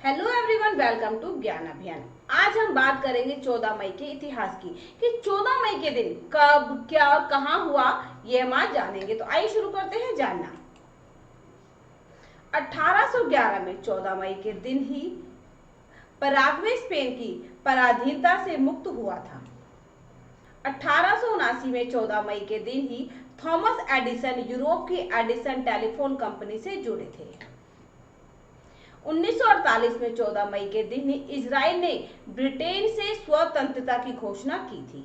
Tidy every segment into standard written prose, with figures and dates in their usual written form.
Hello everyone, welcome to ज्ञान अभियान। आज हम बात करेंगे 14 मई के इतिहास की कि 14 मई के दिन कब, क्या और कहां हुआ, ये हम आज जानेंगे। तो आइए शुरू करते हैं जानना। 1811 में 14 मई के दिन ही पराग्वे स्पेन की पराधीनता से मुक्त हुआ था। 1879 में 14 मई के दिन ही थॉमस एडिसन यूरोप की एडिसन टेलीफोन कंपनी से जुड़े थे। 1948 में 14 मई के दिन ही इजराइल ने ब्रिटेन से स्वतंत्रता की घोषणा की थी।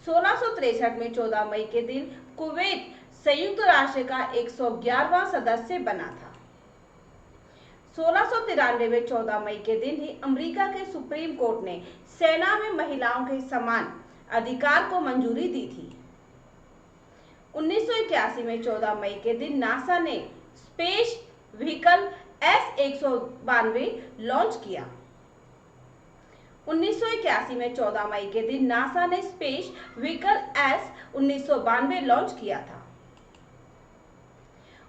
1663 में 14 मई के दिन कुवैत संयुक्त राष्ट्र का 111वां सदस्य बना था। 1693 में 14 मई के दिन ही अमेरिका के सुप्रीम कोर्ट ने सेना में महिलाओं के समान अधिकार को मंजूरी दी थी। 1981 में 14 मई के दिन नासा ने स्पेस व्हीकल S-192 लॉन्च किया। 1981 में 14 मई के दिन नासा ने स्पेस व्हीकल S-1992 लॉन्च किया था।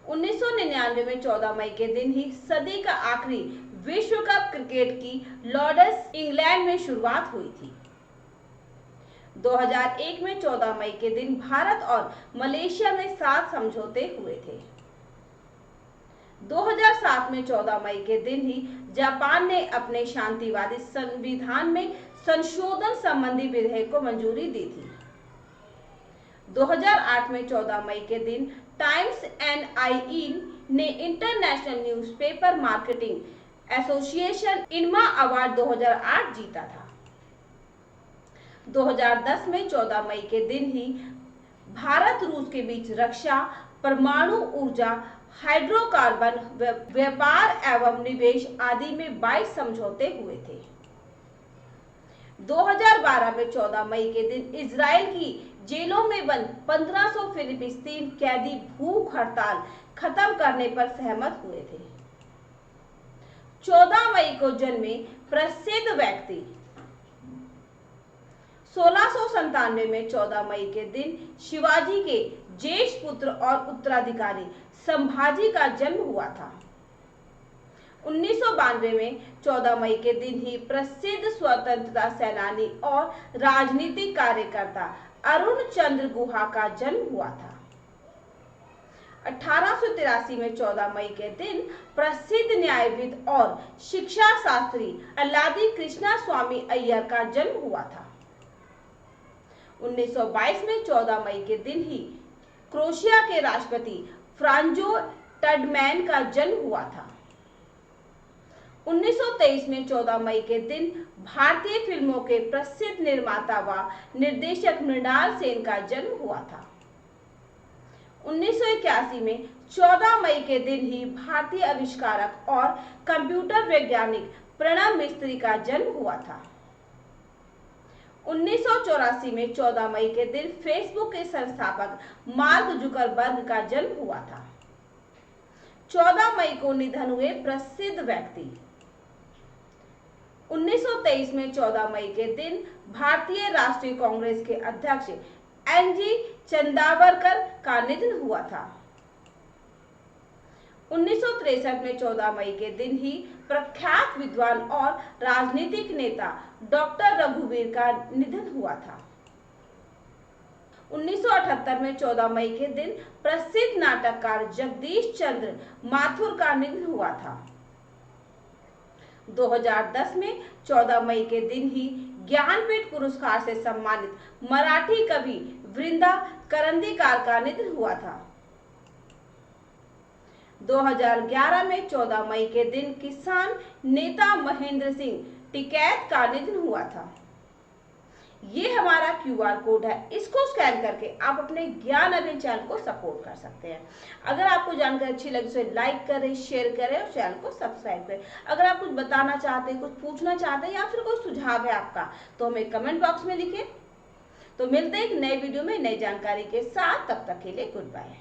1999 में 14 मई के दिन ही सदी का आखिरी विश्व कप क्रिकेट की लॉर्ड्स इंग्लैंड में शुरुआत हुई थी। 2001 में 14 मई के दिन भारत और मलेशिया में 7 समझौते हुए थे। 2007 में 14 मई के दिन ही जापान ने अपने शांतिवादी संविधान में संशोधन संबंधी विधेयक को मंजूरी दी थी। 2008 में 14 मई के दिन टाइम्स एंड आईइन ने international newspaper marketing association INMA award 2008 जीता था। 2010 में 14 मई के दिन ही भारत रूस के बीच रक्षा, परमाणु ऊर्जा, हाइड्रोकार्बन, व्यापार एवं निवेश आदि में 22 समझौते हुए थे। 2012 में 14 मई के दिन इजराइल की जेलों में बंद 1500 फिलिस्तीनी कैदी भूख हड़ताल खत्म करने पर सहमत हुए थे। 14 मई को जन्मे प्रसिद्ध व्यक्ति। 1697 में 14 मई के दिन शिवाजी के ज्येष्ठ पुत्र और उत्तराधिकारी संभाजी का जन्म हुआ था। 1992 में 14 मई के दिन ही प्रसिद्ध स्वतंत्रता सेनानी और राजनीतिक कार्यकर्ता अरुण चंद्र गुहा का जन्म हुआ था। 1883 में 14 मई के दिन प्रसिद्ध न्यायविद और शिक्षा शास्त्री अल्लादी कृष्णा स्वामी अय्यर का जन्म हुआ था। 1922 में 14 मई के दिन ही क्रोएशिया के राष्ट्रपति फ्रांजो टडमैन का जन्म हुआ था। 1923 में 14 मई के दिन भारतीय फिल्मों के प्रसिद्ध निर्माता व निर्देशक मृणाल सेन का जन्म हुआ था। 1981 में 14 मई के दिन ही भारतीय आविष्कारक और कंप्यूटर वैज्ञानिक प्रणब मिस्त्री का जन्म हुआ था। 1984 में 14 मई के दिन फेसबुक के संस्थापक मार्क जुकरबर्ग का जन्म हुआ था। 14 मई को निधन हुए प्रसिद्ध व्यक्ति। 1923 में 14 मई के दिन भारतीय राष्ट्रीय कांग्रेस के अध्यक्ष एन.जी. चंदावरकर का निधन हुआ था। 1963 में 14 मई के दिन ही प्रख्यात विद्वान और राजनीतिक नेता डॉक्टर रघुवीर का निधन हुआ था। 1978 में 14 मई के दिन प्रसिद्ध नाटककार जगदीश चंद्र माथुर का निधन हुआ था। 2010 में 14 मई के दिन ही ज्ञानपीठ पुरस्कार से सम्मानित मराठी कवि वृंदा करंदीकर का निधन हुआ था। 2011 में 14 मई के दिन किसान नेता महेंद्र सिंह टिकैत का निधन हुआ था। ये हमारा QR कोड है, इसको स्कैन करके आप अपने ज्ञान अभियान चैनल को सपोर्ट कर सकते हैं। अगर आपको जानकारी अच्छी लगी तो लाइक करें, शेयर करें और चैनल को सब्सक्राइब करें। अगर आप कुछ बताना चाहते हैं, कुछ पूछना चाहते हैं या फिर कोई सुझाव है आपका तो हमें कमेंट बॉक्स में लिखें। तो मिलते हैं एक नए वीडियो में नई जानकारी के साथ, तब तक के लिए गुड बाय।